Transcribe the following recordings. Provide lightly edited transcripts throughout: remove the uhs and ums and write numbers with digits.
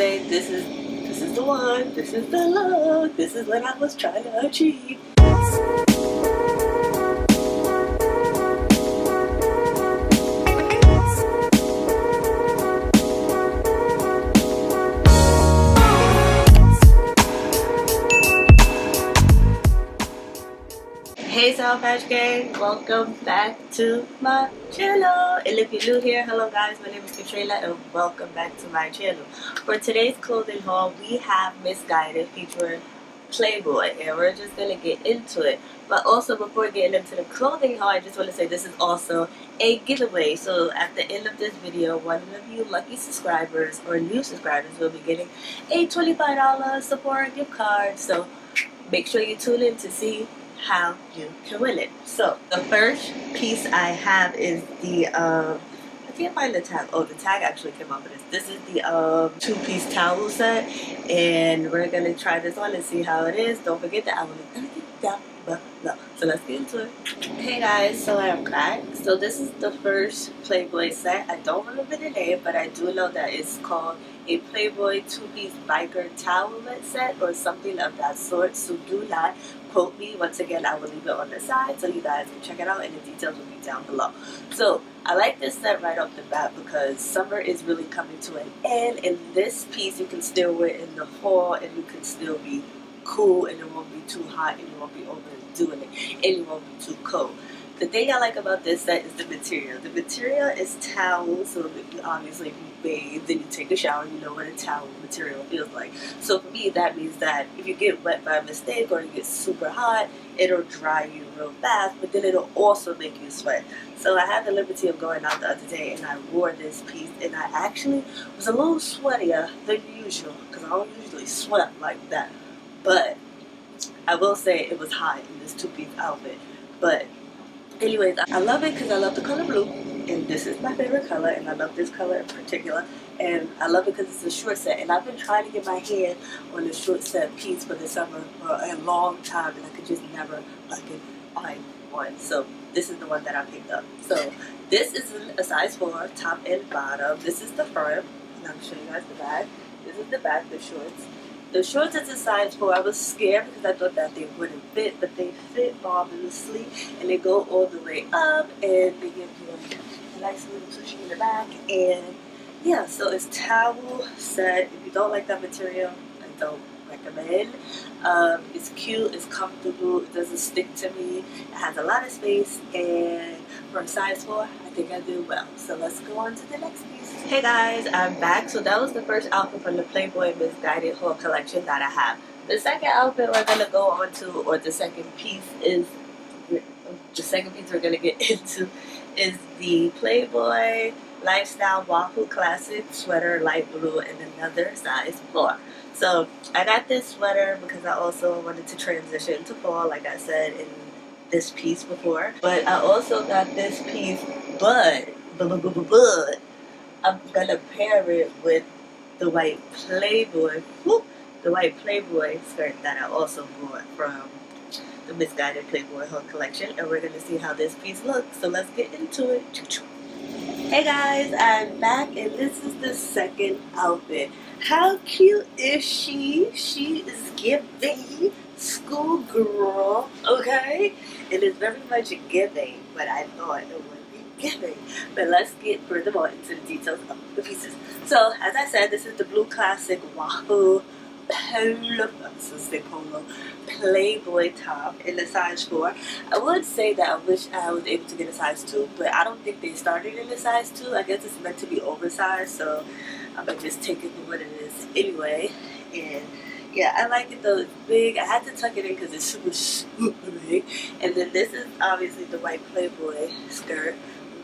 say this is the one, this is the look, this is what I was trying to achieve. Hey Sour Patch Gang, welcome back to my channel. And if you're new here, hello guys, my name is Katrina and welcome back to my channel. For today's clothing haul, we have Missguided featuring Playboy, and we're just gonna get into it. But also, before getting into the clothing haul, I just want to say this is also a giveaway. So at the end of this video, one of you lucky subscribers or new subscribers will be getting a $25 Sephora gift card. So make sure you tune in to see how you can win it. So the first piece I have is the I can't find the tag. Oh, the tag actually came off of this. This is the two-piece towel set, and we're gonna try this on and see how it is. Don't forget that I will link it down below. So let's get into it. Hey guys, so I'm back. So this is the first Playboy set. I don't remember the name, but I do know that it's called a Playboy two-piece biker towelette set or something of that sort. So do not quote me. Once again, I will leave it on the side so you guys can check it out, and the details will be down below. So I like this set right off the bat because summer is really coming to an end, and this piece you can still wear in the fall and you can still be cool, and it won't be too hot and you won't be overdoing it, and it won't be too cold. The thing I like about this set is the material. The material is towel, so obviously if you bathe, then you take a shower, you know what a towel material feels like. So for me, that means that if you get wet by mistake or you get super hot, it'll dry you real fast, but then it'll also make you sweat. So I had the liberty of going out the other day and I wore this piece, and I actually was a little sweatier than usual because I don't usually sweat like that. But I will say it was hot in this two-piece outfit. But anyways, I love it because I love the color blue, and this is my favorite color, and I love this color in particular. And I love it because it's a short set, and I've been trying to get my hand on the short set piece for the summer for a long time, and I could just never fucking find one. So this is the one that I picked up. So this is a size 4, top and bottom. This is the front, and I'll show you guys the back. This is the back, the shorts. The shorts is a size 4. I was scared because I thought that they wouldn't fit, but they fit marvelously, and they go all the way up, and they give you a nice little tushy in the back. And yeah, so it's towel set. If you don't like that material, I don't recommend. It's cute, it's comfortable, it doesn't stick to me, it has a lot of space, and for a size 4, I think I did well. So let's go on to the next piece. Hey guys, I'm back. So that was the first outfit from the Playboy Missguided haul collection that I have. The second outfit we're gonna go on to, or the second piece we're gonna get into is the Playboy Lifestyle Waffle Classic Sweater, light blue, and another size 4. So I got this sweater because I also wanted to transition to fall, like I said in this piece before. But I also got this piece, but I'm gonna pair it with the white Playboy, skirt that I also bought from the Missguided Playboy haul collection, and we're gonna see how this piece looks. So let's get into it. Hey guys, I'm back, and this is the second outfit. How cute is she? She is giving schoolgirl, okay? It is very much giving, but I thought it would be giving. But let's get furthermore into the details of the pieces. So, as I said, this is the blue classic waffle polo Playboy top in the size 4. I would say that I wish I was able to get a size 2, but I don't think they started in a size 2. I guess it's meant to be oversized, so I'm gonna just take it for what it is anyway. And yeah, I like it though. It's big. I had to tuck it in because it's super big. And then this is obviously the white Playboy skirt.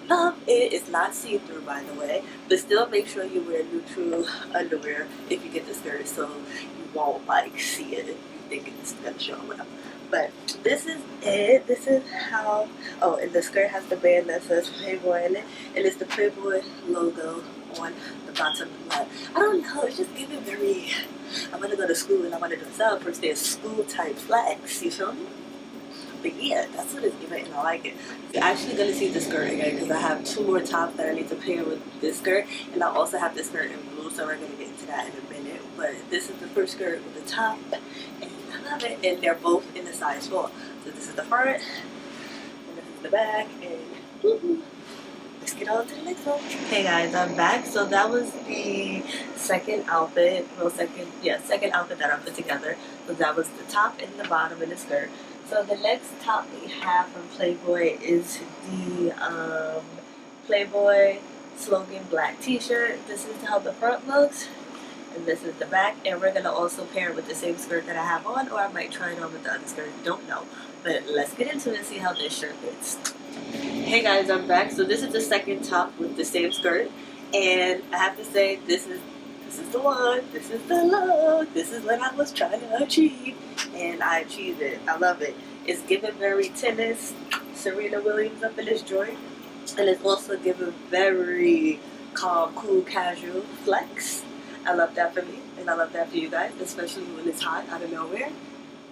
Love it. It's not see-through, by the way, but still make sure you wear neutral underwear if you get the skirt, so you won't like see it if you think it's gonna show or whatever. But this is it. This is how. Oh, and the skirt has the band that says Playboy in it, and it's the Playboy logo on the bottom left. I don't know. It's just giving very. I want to go to school and I want to dress up for their school type flex. You feel me? But yeah, that's what it's giving, and I like it. You're actually going to see the skirt again because I have 2 more tops that I need to pair with this skirt, and I also have this skirt in blue, so we're going to get into that in a minute. but this is the first skirt with the top, and I love it. And they're both in the size 4. So this is the front, and this is the back, and let's get on to the next one. Hey guys, I'm back. So that was the second outfit. Well, second outfit that I put together. So that was the top and the bottom and the skirt. So the next top we have from Playboy is the Playboy slogan black t-shirt. This is how the front looks, and this is the back, and we're gonna also pair it with the same skirt that I have on, or I might try it on with the other skirt, don't know. But let's get into it and see how this shirt fits. Hey guys, I'm back. So this is the second top with the same skirt, and I have to say this is the one, this is the look, this is what I was trying to achieve, and I achieved it. I love it. It's given very tennis, Serena Williams up in this joint, and it's also given very calm, cool, casual flex. I love that for me, and I love that for you guys, especially when it's hot out of nowhere.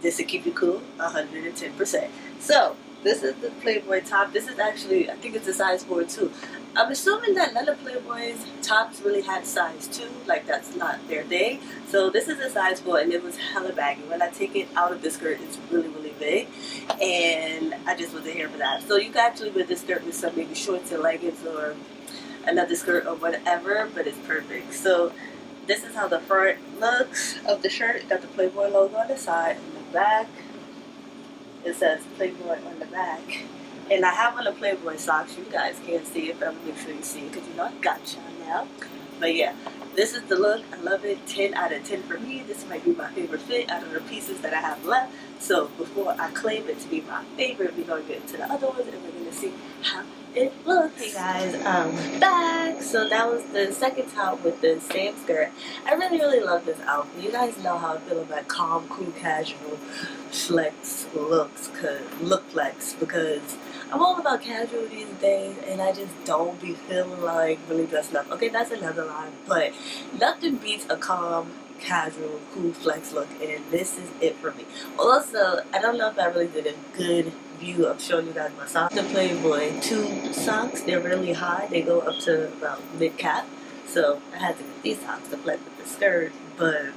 This will keep you cool 110%. So this is the Playboy top. This is actually, I think it's a size 4 too. I'm assuming that none of Playboy's tops really had size 2, like that's not their day. So this is a size 4, and it was hella baggy. When I take it out of the skirt, it's really, really big, and I just wasn't here for that. So you can actually wear this skirt with some maybe shorts and leggings or another skirt or whatever, but it's perfect. So this is how the front looks of the shirt. Got the Playboy logo on the side, and the back, it says Playboy on the back. And I have on the Playboy socks. You guys can't see it, but I'm going to make sure you see it because you know I got y'all now. But yeah, this is the look. I love it. 10 out of 10 for me. This might be my favorite fit out of the pieces that I have left. So before I claim it to be my favorite, we're going to get into the other ones and we're going to see how it looks. Hey guys, I'm back. So that was the second top with the same skirt. I really, really love this outfit. You guys know how I feel about calm, cool, casual flex looks, look flex, because I'm all about casual these days, and I just don't be feeling like really dressed up. Okay, that's another line, but nothing beats a calm, casual, cool flex look, and this is it for me. Also, I don't know if I really did a good view of showing you guys my socks. The Playboy 2 socks, they're really high. They go up to about mid-calf, so I had to get these socks to flex with the skirt, but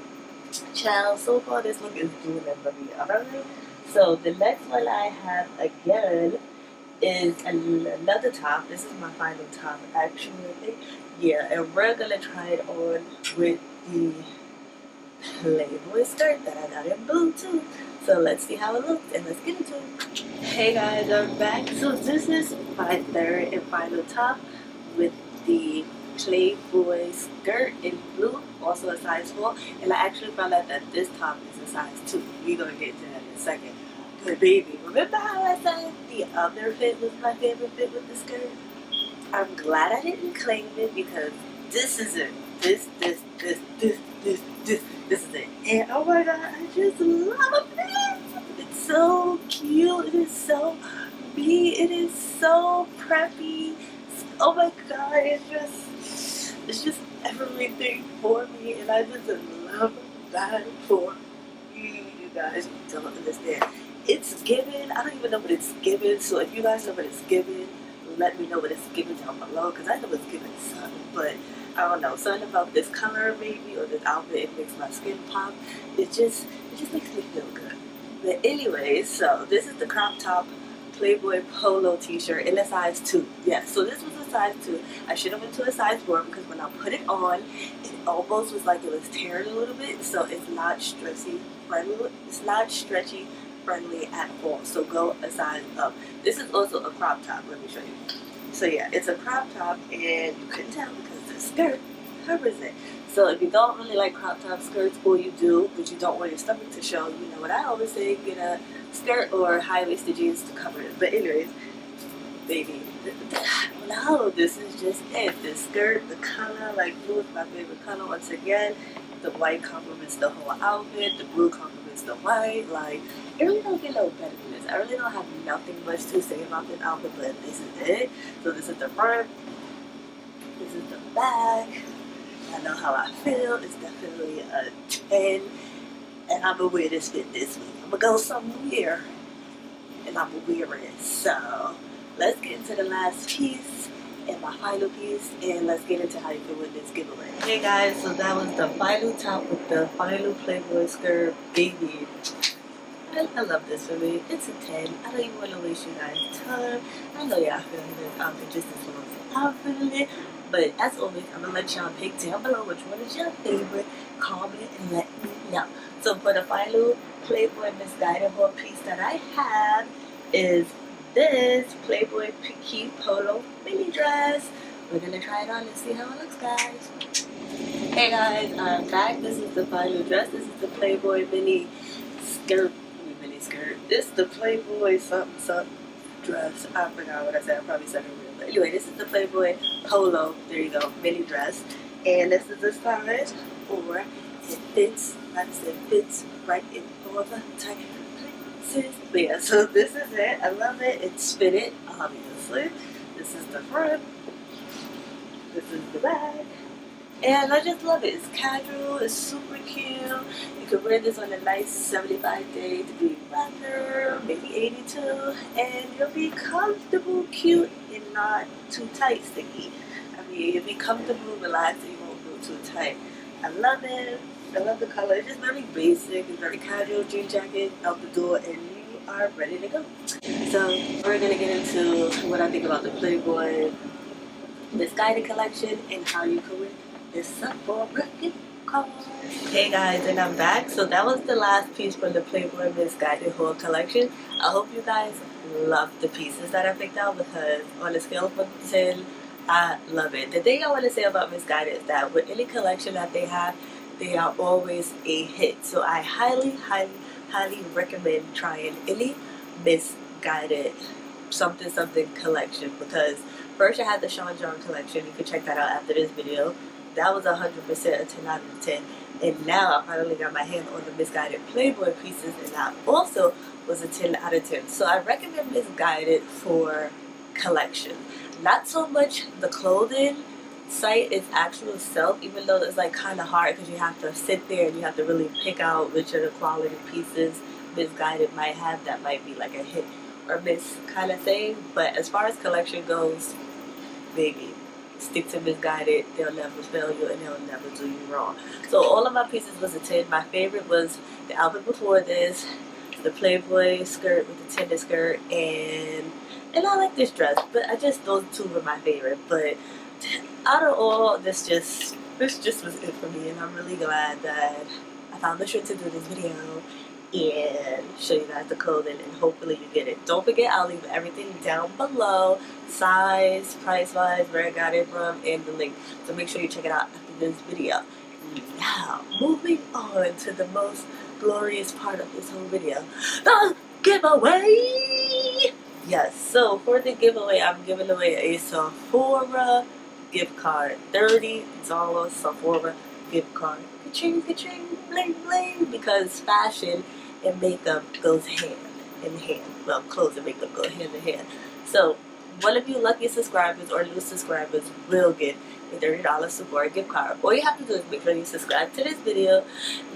child, so far this look is doing it for me, alright? So the next one I have again is another top. This is my final top actually. Yeah, and we're gonna try it on with the Playboy skirt that I got in blue too. So let's see how it looks and let's get into it. Hey guys, I'm back. So this is my third and final top with the Playboy skirt in blue, also a size 4, and I actually found out that this top is a size 2. We're gonna get to that in a second. But baby, remember how I said the other fit was my favorite fit with the skirt? I'm glad I didn't claim it because this is it. This is it. And oh my god, I just love it. It's so cute. It is so me. It is so preppy. Oh my god, it's just everything for me, and I just love that for me. You guys don't understand. It's given. I don't even know what it's given. So if you guys know what it's given, let me know what it's given down below, because I know it's given something, but I don't know, something about this color maybe or this outfit, it makes my skin pop. It just makes me feel good. But anyways, so this is the crop top Playboy polo t-shirt in a size 2. Yeah, so this was a size 2. I should have went to a size 4 because when I put it on, it almost was like it was tearing a little bit. So it's not stretchy friendly. It's not stretchy friendly at all. So go a size up. This is also a crop top. Let me show you. So yeah, it's a crop top, and you couldn't tell because the skirt covers it. So if you don't really like crop top skirts, or you do, but you don't want your stomach to show, you know what I always say, get a skirt or high-waisted jeans to cover it. But anyways, baby, no, this is just it. The skirt, the color, like blue is my favorite color once again. The white complements the whole outfit, the blue complements the white. Like, it really don't get no better than this. I really don't have nothing much to say about this outfit, but this is it. So this is the front, this is the back. I know how I feel. It's definitely a 10, and I'm gonna wear this fit this week. I'm gonna go somewhere, and I'm gonna wear it. So let's get into the last piece, and my final piece, and let's get into how you can win this giveaway. Hey guys, so that was the final top with the final Playboy skirt. Baby, I love this for me. It's a 10. I don't even want to waste you guys' time. I know y'all feeling this outfit just as long as I'm feeling it. But as always, I'm going to let y'all pick down below which one is your favorite. Comment and let me know. So for the final Playboy Missguided haul piece that I have is this Playboy Petite Polo mini dress. We're going to try it on and see how it looks, guys. Hey guys, I'm back. This is the final dress. This is the Playboy mini skirt. This is the Playboy something dress. I forgot what I said. I probably said it real. But anyway, this is the Playboy Polo. There you go, mini dress. And this is the size 4. It fits, like I said, fits right in all the tight places. But yeah, so this is it. I love it. It's fitted, obviously. This is the front. This is the back. And I just love it. It's casual. It's super cute. You could wear this on a nice 75 day to be weather, maybe 82, and you'll be comfortable, cute, and not too tight, sticky. I mean, you'll be comfortable, relaxed, and you won't go too tight. I love it. I love the color. It's just very basic. It's very casual. Jean jacket out the door, and you are ready to go. So we're gonna get into what I think about the Playboy Missguided collection and how you can win this Sephora gift card. Hey guys, and I'm back. So that was the last piece from the Playboy Missguided haul collection. I hope you guys love the pieces that I picked out, because on a scale of 1 to 10, I love it. The thing I want to say about Missguided is that with any collection that they have, they are always a hit. So I highly recommend trying any Missguided something collection, because first I had the Sean John collection. You can check that out after this video. That was 100% a 10 out of 10. And now I finally got my hand on the Missguided Playboy pieces, and that also was a 10 out of 10. So I recommend Missguided for collection. Not so much the clothing site, its actual self, even though it's like kind of hard because you have to sit there and you have to really pick out which of the quality pieces Missguided might have that might be like a hit or miss kind of thing. But as far as collection goes, baby, stick to Missguided. They'll never fail you and they'll never do you wrong. So all of my pieces was a 10. My favorite was the outfit before this, the Playboy skirt with the tender skirt, and I like this dress, but those two were my favorite. But out of all, this just was it for me, and I'm really glad that I found the shirt to do this video and show you guys the clothing, and hopefully you get it. Don't forget, I'll leave everything down below, size, price wise, where I got it from, and the link, so make sure you check it out after this video. Now moving on to the most glorious part of this whole video, the giveaway. Yes, so for the giveaway, I'm giving away a Sephora gift card, $30 Sephora gift card. Ka-ching, ka-ching, bling, bling, because fashion and makeup goes hand in hand. Well, clothes and makeup go hand in hand. So one of you lucky subscribers or new subscribers will get a $30 Sephora gift card. All you have to do is make sure you subscribe to this video,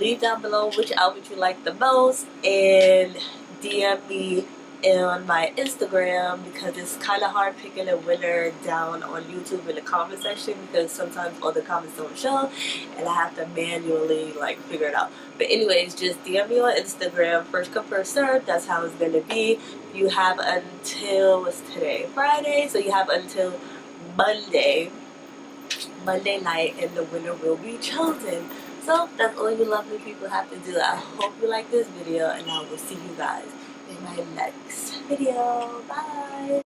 leave down below which outfit you like the most, and DM me on my Instagram, because it's kind of hard picking a winner down on YouTube in the comment section, because sometimes all the comments don't show and I have to manually like figure it out. But anyways, just DM me on Instagram, first come first serve. That's how it's gonna be. You have until, what's today, Friday, so you have until Monday night, and the winner will be chosen. So that's all you lovely people have to do. I hope you like this video, and I will see you guys in my next video. Bye.